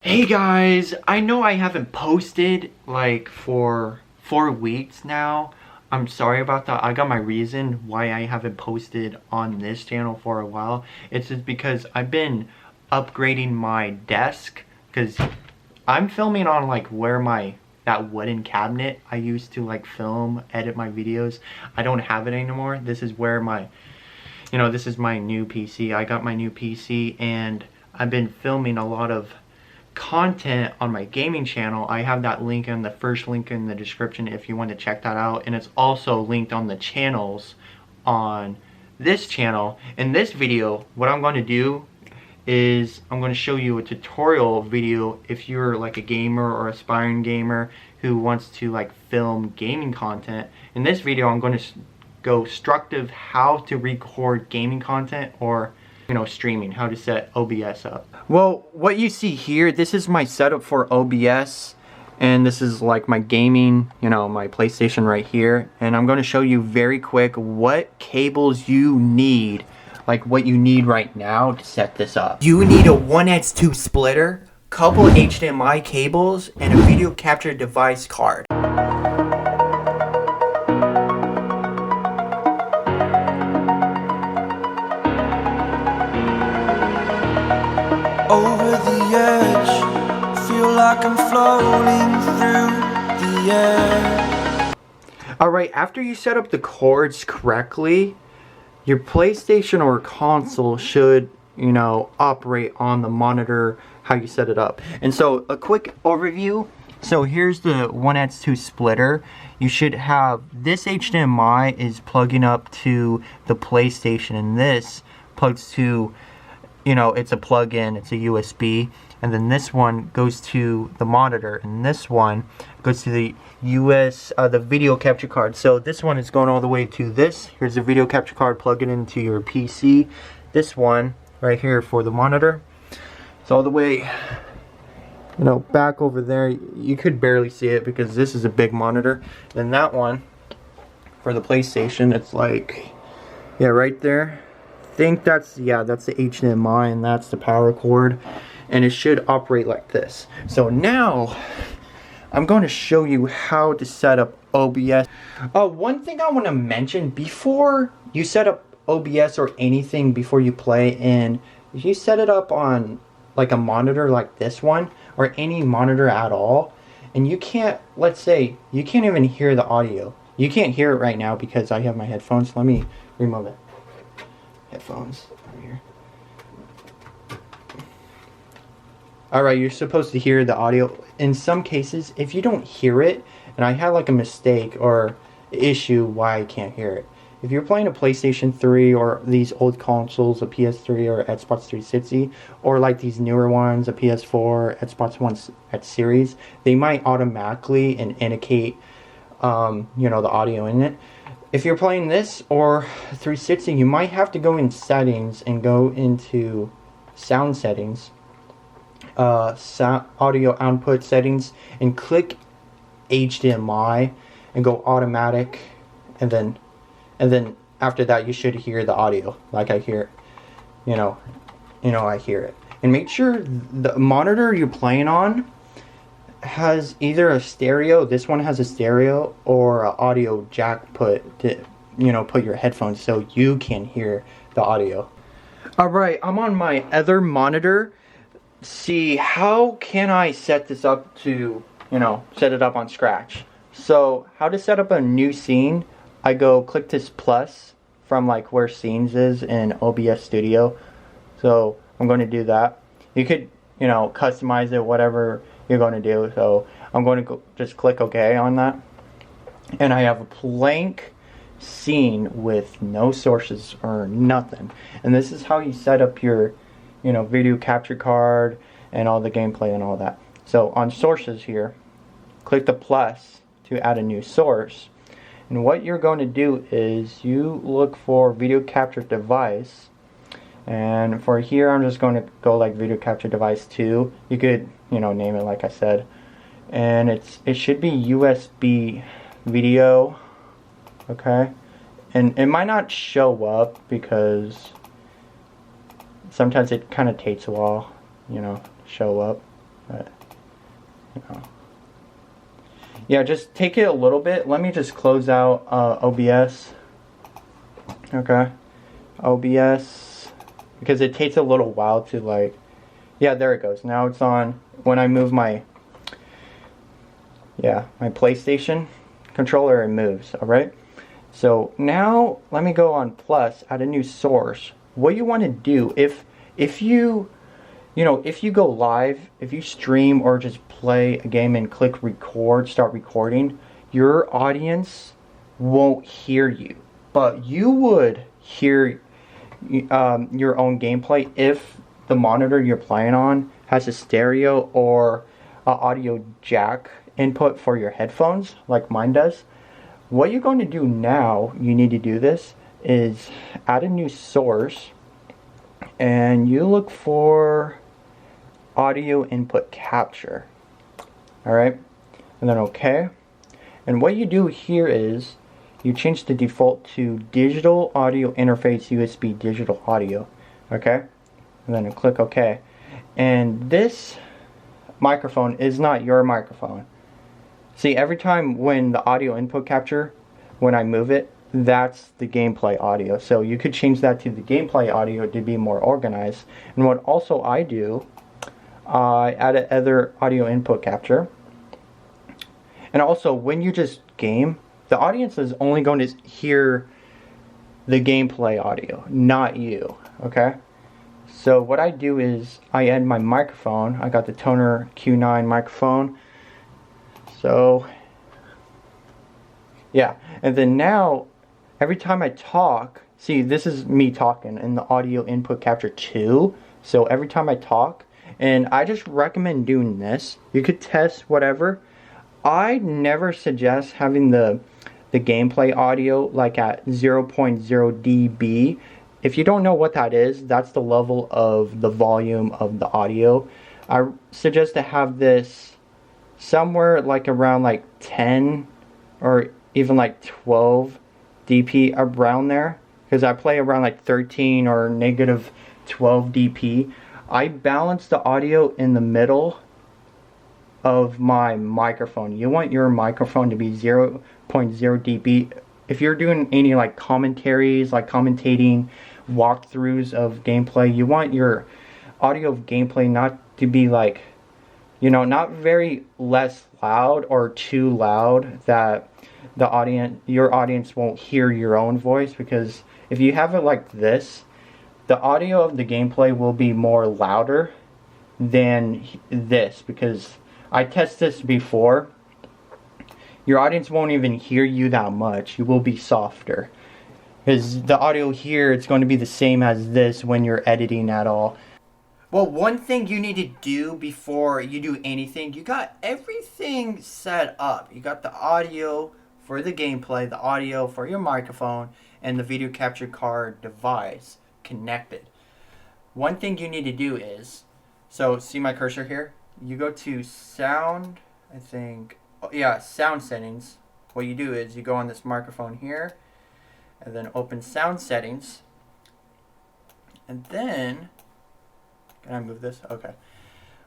Hey guys, I know I haven't posted like for 4 weeks now. I'm sorry about that. I got my reason why I haven't posted on this channel for a while. It's just because I've been upgrading my desk because I'm filming on like where that wooden cabinet I used to like film, edit my videos. I don't have it anymore. This is where this is my new PC. I got my new PC and I've been filming a lot of content on my gaming channel. I have that link in the first link in the description if you want to check that out, and it's also linked on the channels on this channel. In this video, what I'm going to do is I'm going to show you a tutorial video if you're like a gamer or aspiring gamer who wants to like film gaming content. In this video, I'm going to go instructive how to record gaming content or streaming, how to set OBS up. Well, what you see here, this is my setup for OBS, and this is like my gaming, my PlayStation right here, and I'm going to show you very quick what cables you need, like what you need right now to set this up. You need a 1x2 splitter, couple HDMI cables, and a video capture device card. Over the edge, feel like I'm floating through the air. Alright, after you set up the cords correctly, your PlayStation or console should, operate on the monitor how you set it up. And so, a quick overview. So here's the 1x2 splitter. You should have this HDMI is plugging up to the PlayStation, and this plugs to it's a plug-in, it's a USB, and then this one goes to the monitor, and this one goes to the the video capture card. So this one is going all the way to this. Here's the video capture card, plug it into your PC. This one right here for the monitor. It's all the way, back over there. You could barely see it because this is a big monitor. Then that one for the PlayStation, it's like, yeah, right there. I think that's the HDMI, and that's the power cord, and it should operate like this. So now I'm going to show you how to set up OBS. One thing I want to mention before you set up OBS or anything, before you play, and if you set it up on like a monitor like this one or any monitor at all, and you can't, let's say you can't even hear the audio. You can't hear it right now because I have my headphones. Let me remove it. Headphones over here. Alright, you're supposed to hear the audio. In some cases, if you don't hear it, and I had like a mistake or issue why I can't hear it. If you're playing a PlayStation 3 or these old consoles, a PS3 or Xbox 360, or like these newer ones, a PS4, Xbox One X series, they might automatically indicate the audio in it. If you're playing this or 360, you might have to go in settings and go into sound settings, audio output settings, and click HDMI and go automatic, and then after that you should hear the audio like I hear it. I hear it. And make sure the monitor you're playing on has either a stereo, this one has a stereo, or an audio jack put your headphones so you can hear the audio. Alright, I'm on my other monitor. See, how can I set this up to, set it up on scratch? So, how to set up a new scene, I go click this plus from like where scenes is in OBS Studio. So, I'm going to do that. You could, customize it, whatever you're going to do. So I'm going to just click OK on that, and I have a blank scene with no sources or nothing. And this is how you set up your video capture card and all the gameplay and all that. So on sources here, click the plus to add a new source, and what you're going to do is you look for video capture device. And for here, I'm just going to go like video capture device 2. You could, name it like I said. And it should be USB video. Okay. And it might not show up because sometimes it kind of takes a while, show up. Yeah, just take it a little bit. Let me just close out OBS. Okay, OBS, because it takes a little while to like, yeah, there it goes. Now it's on. When I move my, yeah, my PlayStation controller, it moves. All right. So now let me go on plus, add a new source. What you want to do if you know, if you go live, if you stream or just play a game and click record, start recording, your audience won't hear you, but you would hear your own gameplay if the monitor you're playing on has a stereo or a audio jack input for your headphones like mine does. What you're going to do now, you need to do this, is add a new source and you look for audio input capture. Alright, and then OK. And what you do here is you change the default to digital audio interface USB digital audio. Okay, and then click OK. And this microphone is not your microphone. See, every time when the audio input capture, when I move it, that's the gameplay audio. So you could change that to the gameplay audio to be more organized. And what also I do, I add another audio input capture. And also, when you just game, the audience is only going to hear the gameplay audio, not you. Okay? So what I do is I add my microphone. I got the Toner Q9 microphone. So yeah, and then now every time I talk, see, this is me talking in the audio input capture 2. So every time I talk, and I just recommend doing this. You could test whatever. I never suggest having the gameplay audio like at 0.0 dB. If you don't know what that is, that's the level of the volume of the audio. I suggest to have this somewhere like around like 10 or even like 12 dp, around there, because I play around like 13 or negative 12 dp. I balance the audio in the middle of my microphone. You want your microphone to be 0.0 dB. If you're doing any like commentaries, like commentating walkthroughs of gameplay, you want your audio of gameplay not to be like, you know, not very less loud or too loud that the audience, your audience won't hear your own voice. Because if you have it like this, the audio of the gameplay will be more louder than this, because I tested this before. Your audience won't even hear you that much. You will be softer, because the audio here, it's going to be the same as this when you're editing at all. Well, one thing you need to do before you do anything, you got everything set up. You got the audio for the gameplay, the audio for your microphone, and the video capture card device connected. One thing you need to do is, so see my cursor here? You go to sound, I think, yeah, sound settings. What you do is you go on this microphone here, and then open sound settings, and then, can I move this? Okay.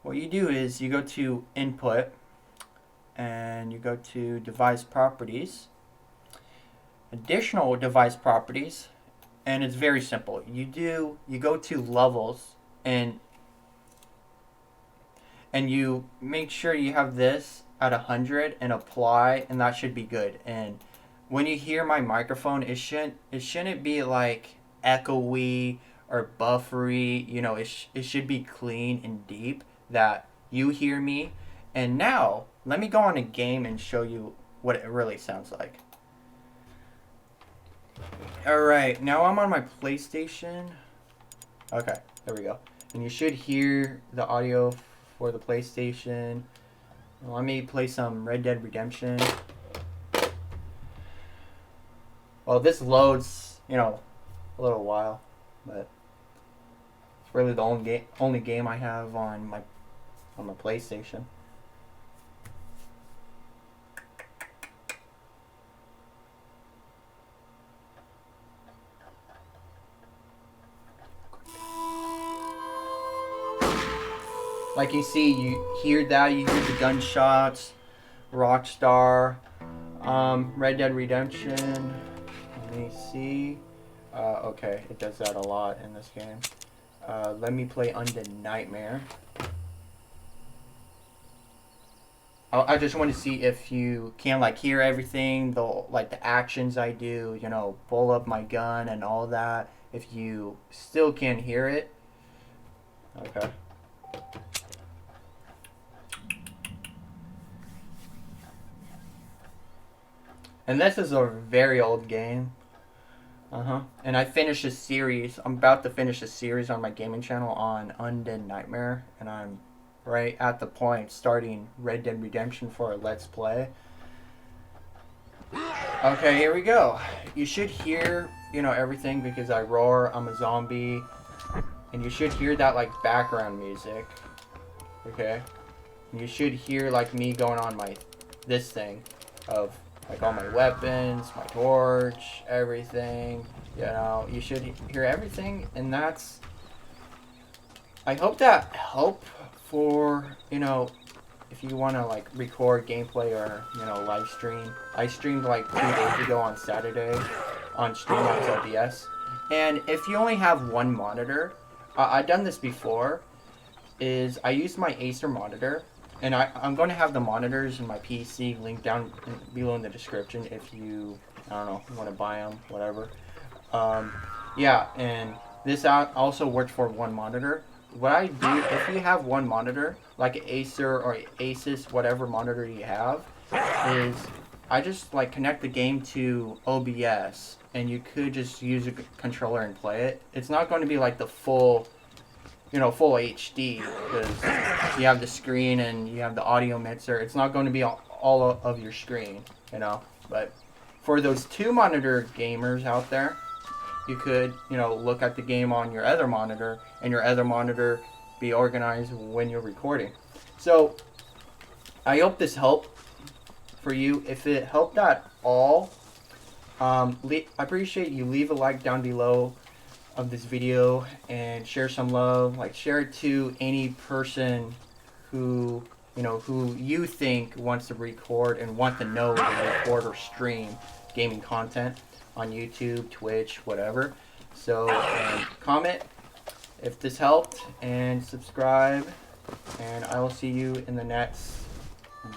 What you do is you go to input, and you go to device properties, additional device properties, and it's very simple. You go to levels, and you make sure you have this at 100 and apply, and that should be good. And when you hear my microphone, it shouldn't be like echoey or buffery. You know, it should be clean and deep that you hear me. And now let me go on a game and show you what it really sounds like. Alright, now I'm on my PlayStation. Okay, there we go. And you should hear the audio for the PlayStation. Let me play some Red Dead Redemption. Well, this loads, you know, a little while, but it's really the only game I have on my PlayStation. Like you see, you hear that, you hear the gunshots. Rockstar, Red Dead Redemption. Let me see. Okay, it does that a lot in this game. Let me play Undead Nightmare. I just want to see if you can like hear everything, the actions I do, you know, pull up my gun and all that. If you still can hear it. Okay. And this is a very old game. And I finished a series. I'm about to finish a series on my gaming channel on Undead Nightmare, and I'm right at the point starting Red Dead Redemption for a Let's Play. Okay, here we go. You should hear, you know, everything because I roar, I'm a zombie, and you should hear that like background music. Okay? And you should hear like me going on this thing of like all my weapons, my torch, everything. You know, you should hear everything, and that's. I hope that help for, you know, if you want to like record gameplay or, you know, live stream. I streamed like 2 days ago on Saturday on Streamlabs OBS, and if you only have one monitor, I've done this before. Is I use my Acer monitor. And I'm going to have the monitors in my PC linked down below in the description if you, I don't know, want to buy them, whatever. Yeah, and this also works for one monitor. What I do, if you have one monitor, like an Acer or Asus, whatever monitor you have, is I just like connect the game to OBS, and you could just use a controller and play it. It's not going to be like the full, you know, full HD, because you have the screen and you have the audio mixer. It's not going to be all of your screen, you know. But for those 2 monitor gamers out there, you could, you know, look at the game on your other monitor, and your other monitor be organized when you're recording. So I hope this helped for you. If it helped at all, I appreciate you leave a like down below of this video and share some love. Like, share it to any person who, you know, who you think wants to record and want to know to record or stream gaming content on YouTube, Twitch, whatever. So comment if this helped and subscribe, and I will see you in the next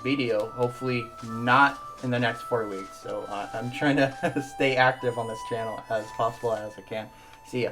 video. Hopefully not in the next 4 weeks. So I'm trying to stay active on this channel as possible as I can. See ya.